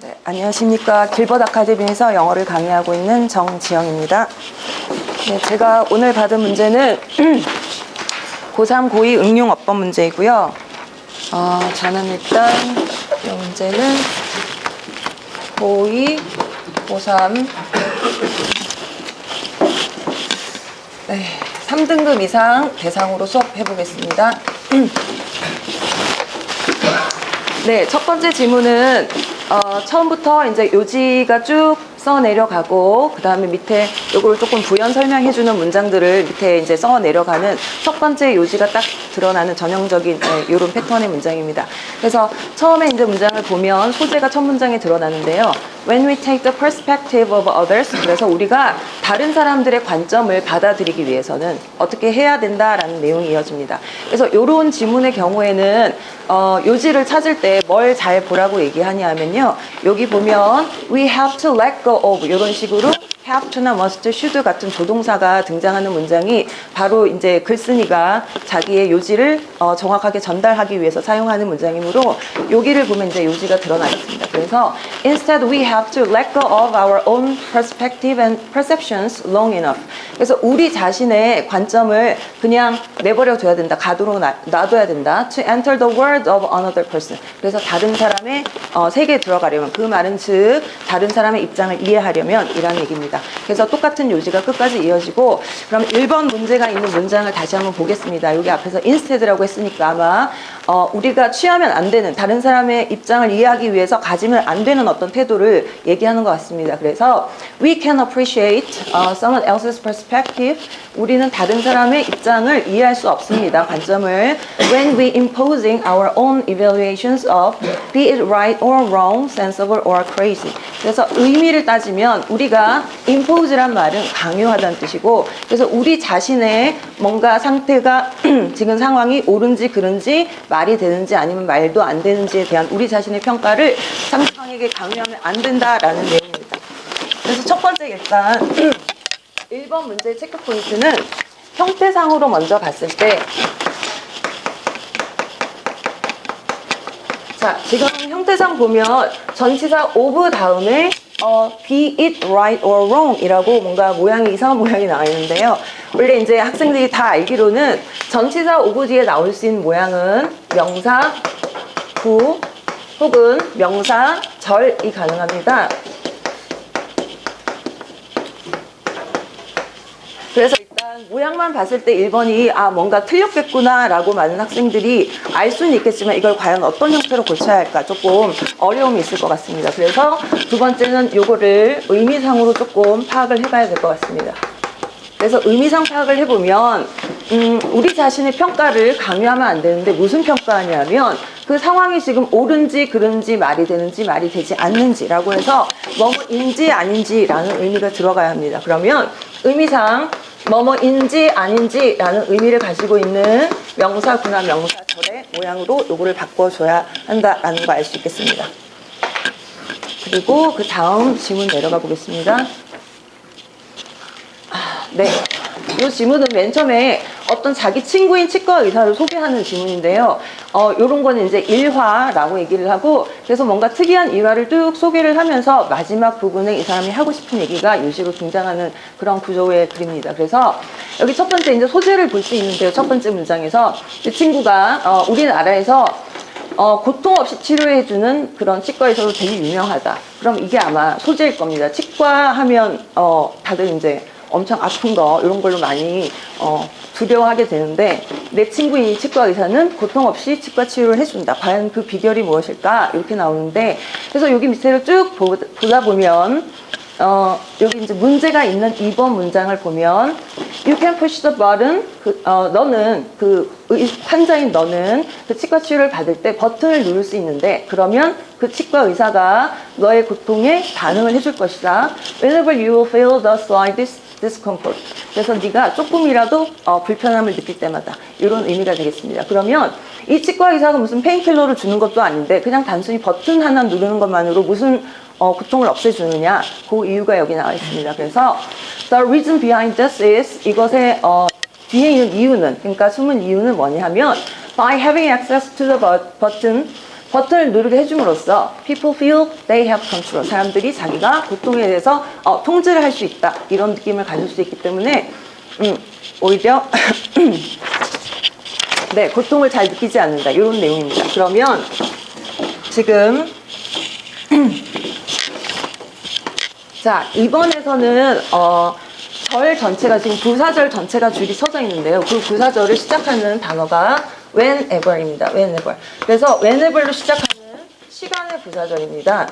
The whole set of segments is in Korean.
네, 안녕하십니까. 길벗 아카데미에서 영어를 강의하고 있는 정지영입니다. 네, 제가 오늘 받은 문제는 고3, 고2 응용 어법 문제이고요. 저는 일단 이 문제는 고2, 고3 네, 3등급 이상 대상으로 수업해 보겠습니다. 네, 첫 번째 질문은 처음부터 이제 요지가 쭉 써 내려가고 그 다음에 밑에 요거를 조금 부연 설명해주는 문장들을 밑에 이제 써 내려가는 첫 번째 요지가 딱 드러나는 전형적인 이런 패턴의 문장입니다. 그래서 처음에 이제 문장을 보면 소재가 첫 문장에 드러나는데요. When we take the perspective of others, 그래서 우리가 다른 사람들의 관점을 받아들이기 위해서는 어떻게 해야 된다라는 내용이 이어집니다. 그래서 이런 지문의 경우에는 요지를 찾을 때 뭘 잘 보라고 얘기하냐면요. 여기 보면 we have to let go of 이런 식으로 have to나 must, should 같은 조동사가 등장하는 문장이 바로 이제 글쓴이가 자기의 요지를 정확하게 전달하기 위해서 사용하는 문장이므로 여기를 보면 이제 요지가 드러나겠습니다. 그래서 instead we have to let go of our own perspective and perceptions long enough. 그래서 우리 자신의 관점을 그냥 내버려 둬야 된다. 가도록 놔둬야 된다. To enter the world of another person. 그래서 다른 사람의 세계에 들어가려면, 그 말은 즉 다른 사람의 입장을 이해하려면 이라는 얘기입니다. 그래서 똑같은 요지가 끝까지 이어지고, 그럼 1번 문제가 있는 문장을 다시 한번 보겠습니다. 여기 앞에서 instead라고 했으니까 아마 우리가 취하면 안 되는, 다른 사람의 입장을 이해하기 위해서 가지면 안 되는 어떤 태도를 얘기하는 것 같습니다. 그래서 we can appreciate someone else's perspective. 우리는 다른 사람의 입장을 이해할 수 없습니다. 관점을. When we imposing our own evaluations of be it right or wrong, sensible or crazy. 그래서 의미를 따지면 우리가 impose란 말은 강요하다는 뜻이고, 그래서 우리 자신의 뭔가 상태가 지금 상황이 옳은지 그른지, 말이 되는지 아니면 말도 안 되는지에 대한 우리 자신의 평가를 상대방에게 강요하면 안 된다라는 내용입니다. 그래서 첫 번째 일단 1번 문제의 체크 포인트는 형태상으로 먼저 봤을 때, 자, 지금 형태상 보면 전치사 of 다음에 be it right or wrong 이라고 뭔가 모양이 이상한 모양이 나와 있는데요. 원래 이제 학생들이 다 알기로는 전치사 of 뒤에 나올 수 있는 모양은 명사 부 혹은 명사 절이 가능합니다. 그래서 일단 모양만 봤을 때 1번이 뭔가 틀렸겠구나 라고 많은 학생들이 알 수는 있겠지만 이걸 과연 어떤 형태로 고쳐야 할까 조금 어려움이 있을 것 같습니다. 그래서 두 번째는 요거를 의미상으로 조금 파악을 해봐야 될 것 같습니다. 그래서 의미상 파악을 해보면 우리 자신의 평가를 강요하면 안 되는데 무슨 평가하냐면 그 상황이 지금 옳은지 그른지, 말이 되는지 말이 되지 않는지라고 해서 뭐뭐인지 아닌지라는 의미가 들어가야 합니다. 그러면 의미상 뭐뭐인지 아닌지라는 의미를 가지고 있는 명사구나 명사절의 모양으로 요거를 바꿔줘야 한다라는 거 알 수 있겠습니다. 그리고 그 다음 지문 내려가 보겠습니다. 네, 이 지문은 맨 처음에 어떤 자기 친구인 치과 의사를 소개하는 지문인데요. 요런 거는 이제 일화라고 얘기를 하고, 그래서 뭔가 특이한 일화를 쭉 소개를 하면서 마지막 부분에 이 사람이 하고 싶은 얘기가 요시로 등장하는 그런 구조의 글입니다. 그래서 여기 첫 번째 이제 소재를 볼 수 있는데요. 첫 번째 문장에서 이 친구가 우리나라에서 고통 없이 치료해주는 그런 치과에서도 되게 유명하다. 그럼 이게 아마 소재일 겁니다. 치과 하면 다들 이제 엄청 아픈 거 이런 걸로 많이 두려워하게 되는데, 내 친구인 치과 의사는 고통 없이 치과 치료를 해준다. 과연 그 비결이 무엇일까? 이렇게 나오는데, 그래서 여기 밑에를 쭉 보다 보면 여기 이제 문제가 있는 2번 문장을 보면 You can push the button. 너는 환자인 너는 그 치과 치료를 받을 때 버튼을 누를 수 있는데, 그러면 그 치과 의사가 너의 고통에 반응을 해줄 것이다. Whenever you feel the slightest discomfort. 그래서 네가 조금이라도 불편함을 느낄 때마다, 이런 의미가 되겠습니다. 그러면 이 치과 의사가 무슨 페인킬러를 주는 것도 아닌데 그냥 단순히 버튼 하나 누르는 것만으로 무슨 고통을 없애주느냐, 그 이유가 여기 나와 있습니다. 그래서 the reason behind this is, 이것의 뒤에 있는 이유는, 그러니까 숨은 이유는 뭐냐 하면 by having access to the button, 버튼을 누르게 해줌으로써 people feel they have control. 사람들이 자기가 고통에 대해서 통제를 할 수 있다. 이런 느낌을 가질 수 있기 때문에 오히려 네, 고통을 잘 느끼지 않는다. 이런 내용입니다. 그러면 지금 자, 이번에서는 절 전체가 지금 부사절 전체가 줄이 서져 있는데요. 그 부사절을 시작하는 단어가 whenever입니다. whenever. 그래서 whenever로 시작하는 시간의 부사절입니다.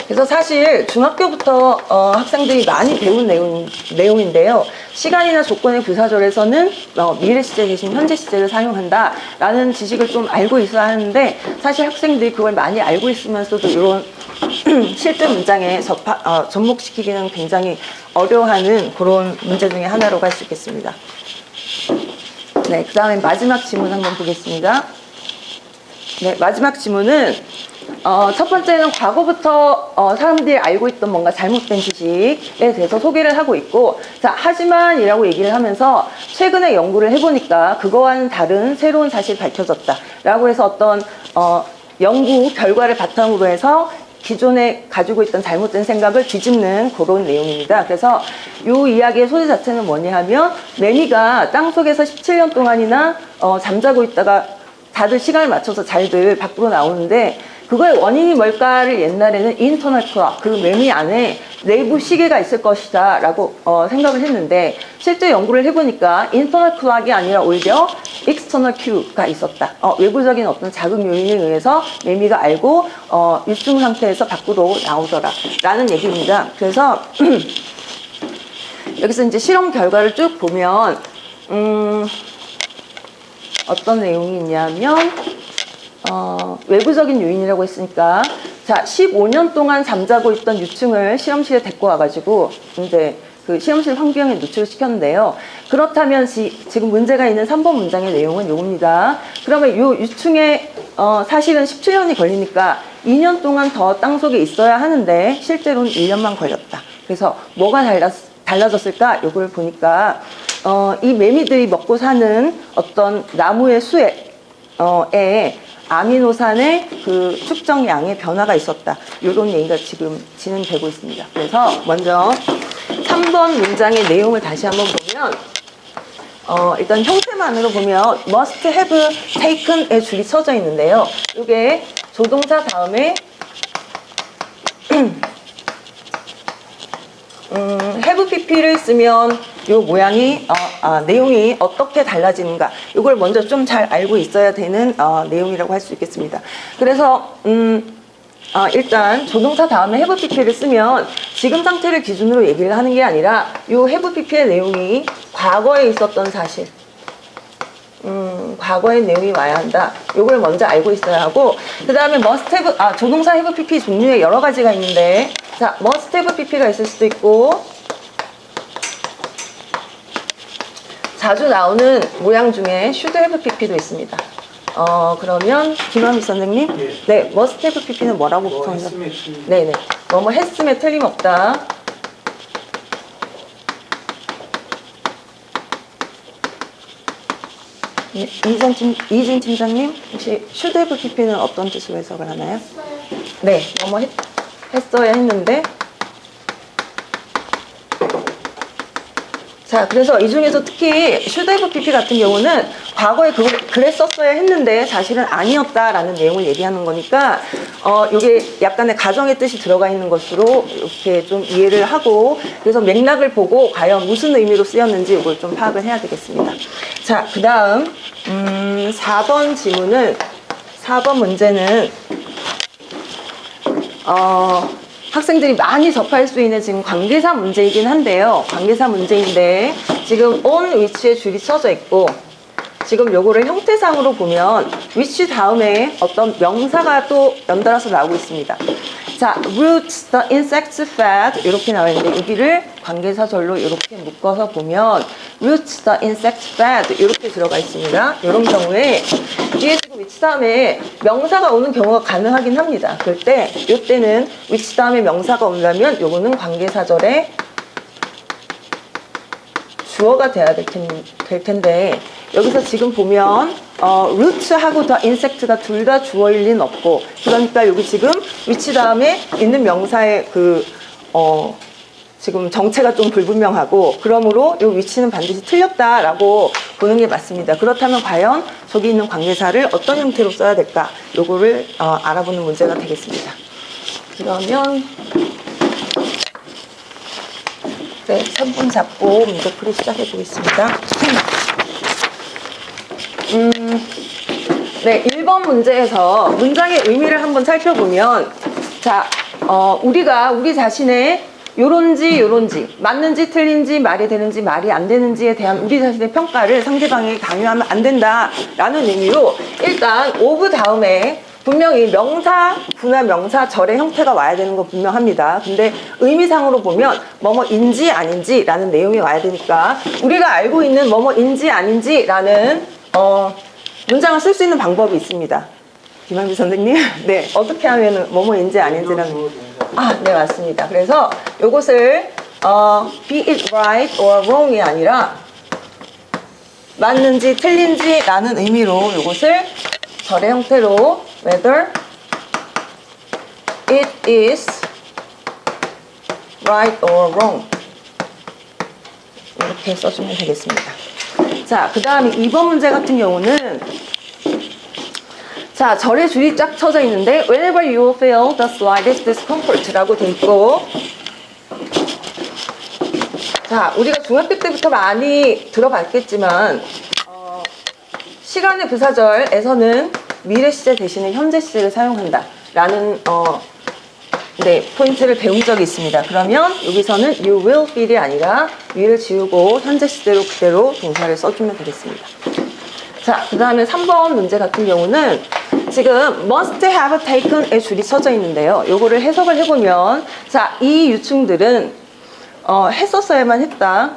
그래서 사실 중학교부터 학생들이 많이 배운 내용인데요. 시간이나 조건의 부사절에서는 미래 시제 대신 현재 시제를 사용한다라는 지식을 좀 알고 있어야 하는데 사실 학생들이 그걸 많이 알고 있으면서도 이런 실제 문장에 접목시키기는 굉장히 어려워하는 그런 문제 중에 하나로 할 수 있겠습니다. 네, 그 다음에 마지막 지문 한번 보겠습니다. 네, 마지막 지문은 첫 번째는 과거부터 사람들이 알고 있던 뭔가 잘못된 지식에 대해서 소개를 하고 있고, 자, 하지만 이라고 얘기를 하면서 최근에 연구를 해보니까 그거와는 다른 새로운 사실이 밝혀졌다 라고 해서 어떤 연구 결과를 바탕으로 해서 기존에 가지고 있던 잘못된 생각을 뒤집는 그런 내용입니다. 그래서 이 이야기의 소재 자체는 뭐냐 하면 매미가 땅속에서 17년 동안이나 잠자고 있다가 다들 시간을 맞춰서 잘들 밖으로 나오는데 그거의 원인이 뭘까를 옛날에는 인터널 클락, 그 매미 안에 내부 시계가 있을 것이다 라고 생각을 했는데 실제 연구를 해보니까 인터널 클락이 아니라 오히려 익스터널 큐가 있었다. 외부적인 어떤 자극 요인에 의해서 매미가 알고 유충 상태에서 밖으로 나오더라 라는 얘기입니다. 그래서 여기서 이제 실험 결과를 쭉 보면 어떤 내용이 있냐면 외부적인 요인이라고 했으니까 자 15년 동안 잠자고 있던 유충을 실험실에 데리고 와가지고 이제 그 실험실 환경에 노출을 시켰는데요. 그렇다면 지금 문제가 있는 3번 문장의 내용은 요겁니다. 그러면 이 유충의 사실은 17년이 걸리니까 2년 동안 더 땅속에 있어야 하는데 실제로는 1년만 걸렸다. 그래서 뭐가 달라졌을까? 요걸 보니까 이 매미들이 먹고 사는 어떤 나무의 수에 아미노산의 그 축적량의 변화가 있었다. 이런 얘기가 지금 진행되고 있습니다. 그래서 먼저 3번 문장의 내용을 다시 한번 보면 일단 형태만으로 보면 must have taken의 줄이 쳐져 있는데요. 이게 조동사 다음에 have pp를 쓰면 이 모양이 내용이 어떻게 달라지는가 이걸 먼저 좀 잘 알고 있어야 되는 내용이라고 할 수 있겠습니다. 그래서 일단 조동사 다음에 have pp를 쓰면 지금 상태를 기준으로 얘기를 하는 게 아니라 이 have pp의 내용이 과거에 있었던 사실 과거의 내용이 와야 한다. 이걸 먼저 알고 있어야 하고 그 다음에 must have 조동사 have pp 종류에 여러 가지가 있는데 자 must have pp가 있을 수도 있고 자주 나오는 모양 중에 should have pp도 있습니다. 그러면 김한미 선생님, 네, must have pp는 뭐라고 붙어있나요? 네네, 뭐뭐 했음에 틀림없다. 이진 팀장님, 혹시 should have pp는 어떤 뜻으로 해석을 하나요? 네, 뭐뭐 했어야 했는데. 자, 그래서 이 중에서 특히 should have pp 같은 경우는 과거에 그랬었어야 했는데 사실은 아니었다라는 내용을 얘기하는 거니까 이게 약간의 가정의 뜻이 들어가 있는 것으로 이렇게 좀 이해를 하고 그래서 맥락을 보고 과연 무슨 의미로 쓰였는지 이걸 좀 파악을 해야 되겠습니다. 자, 그 다음 4번 지문은 4번 문제는 학생들이 많이 접할 수 있는 지금 관계사 문제이긴 한데요. 관계사 문제인데 지금 on which의 줄이 써져 있고 지금 요거를 형태상으로 보면 which 다음에 어떤 명사가 또 연달아서 나오고 있습니다. 자, roots the insects fed 이렇게 나와 있는데 여기를 관계사절로 이렇게 묶어서 보면 roots the insects fed 이렇게 들어가 있습니다. 이런 경우에 뒤에 지금 which 다음에 명사가 오는 경우가 가능하긴 합니다. 그럴 때 이때는 which 다음에 명사가 온다면 요거는 관계사절에 주어가 돼야 될 텐데 여기서 지금 보면 루트하고 더 인섹트가 둘 다 주어일 리는 없고, 그러니까 여기 지금 위치 다음에 있는 명사의 지금 정체가 좀 불분명하고, 그러므로 이 위치는 반드시 틀렸다라고 보는 게 맞습니다. 그렇다면 과연 저기 있는 관계사를 어떤 형태로 써야 될까? 요거를 알아보는 문제가 되겠습니다. 그러면 네, 3분 잡고 문제 풀이 시작해 보겠습니다. 네, 1번 문제에서 문장의 의미를 한번 살펴보면, 자, 우리가 우리 자신의 요런지 맞는지 틀린지 말이 되는지 말이 안 되는지에 대한 우리 자신의 평가를 상대방에게 강요하면 안 된다라는 의미로, 일단 of 다음에 분명히 명사, 부나 명사, 절의 형태가 와야 되는 거 분명합니다. 근데 의미상으로 보면 뭐뭐인지 아닌지라는 내용이 와야 되니까, 우리가 알고 있는 뭐뭐인지 아닌지라는 문장을 쓸 수 있는 방법이 있습니다. 김한비 선생님, 네, 어떻게 하면은 뭐뭐인지 아닌지라는, 네, 맞습니다. 그래서 요것을 be it right or wrong이 아니라 맞는지 틀린지라는 의미로 요것을 절의 형태로 whether it is right or wrong 이렇게 써주면 되겠습니다. 자, 그 다음에 2번 문제 같은 경우는, 자, 절의 줄이 쫙 쳐져 있는데 whenever you feel the slightest discomfort 라고 돼 있고, 자, 우리가 중학교 때부터 많이 들어봤겠지만 시간의 부사절에서는 미래 시제 대신에 현재 시제를 사용한다 라는 네, 포인트를 배운 적이 있습니다. 그러면 여기서는 you will feel이 아니라 will을 지우고 현재 시제로 그대로 동사를 써주면 되겠습니다. 자, 그 다음에 3번 문제 같은 경우는 지금 must have taken의 줄이 쳐져 있는데요. 요거를 해석을 해보면, 자, 이 유충들은 했었어야만 했다.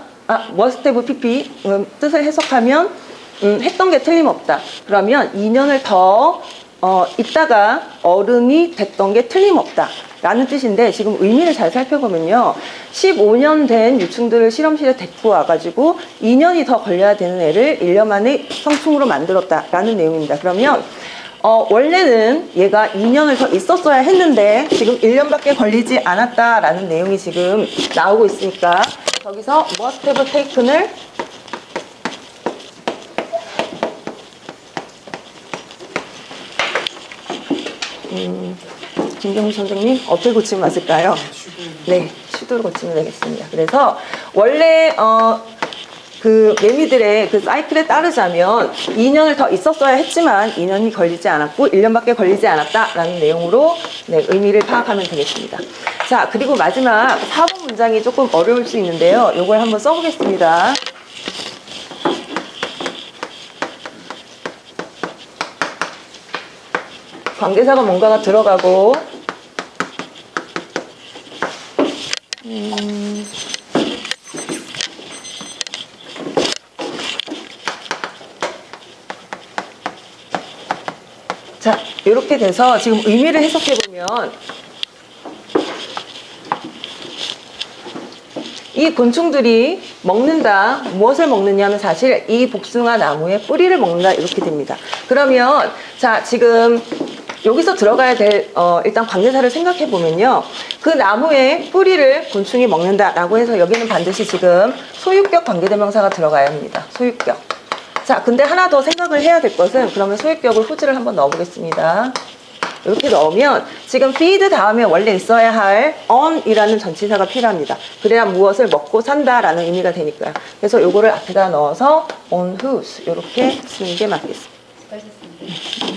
must have pp 뜻을 해석하면 했던 게 틀림없다. 그러면 2년을 더 있다가 어른이 됐던 게 틀림없다 라는 뜻인데, 지금 의미를 잘 살펴보면요, 15년 된 유충들을 실험실에 데리고 와가지고 2년이 더 걸려야 되는 애를 1년 만에 성충으로 만들었다 라는 내용입니다. 그러면 원래는 얘가 2년을 더 있었어야 했는데 지금 1년밖에 걸리지 않았다 라는 내용이 지금 나오고 있으니까, 여기서 must have taken을 김경희 선생님, 어떻게 고치면 맞을까요? 네, 슈도로 고치면 되겠습니다. 그래서 원래 그 매미들의 그 사이클에 따르자면 2년을 더 있었어야 했지만 2년이 걸리지 않았고 1년밖에 걸리지 않았다라는 내용으로, 네, 의미를 파악하면 되겠습니다. 자, 그리고 마지막 4번 문장이 조금 어려울 수 있는데요. 이걸 한번 써보겠습니다. 관계사가 뭔가가 들어가고, 자, 이렇게 돼서 지금 의미를 해석해 보면, 이 곤충들이 먹는다, 무엇을 먹느냐면 사실 이 복숭아 나무의 뿌리를 먹는다 이렇게 됩니다. 그러면 자, 지금 여기서 들어가야 될 일단 관계사를 생각해 보면요, 그 나무의 뿌리를 곤충이 먹는다라고 해서 여기는 반드시 지금 소유격 관계대명사가 들어가야 합니다. 소유격. 자, 근데 하나 더 생각을 해야 될 것은, 그러면 소유격을 후지를 한번 넣어보겠습니다. 이렇게 넣으면 지금 feed 다음에 원래 있어야 할 on이라는 전치사가 필요합니다. 그래야 무엇을 먹고 산다라는 의미가 되니까요. 그래서 요거를 앞에다 넣어서 on whose 이렇게 쓰는 게 맞겠습니다. 수고하셨습니다.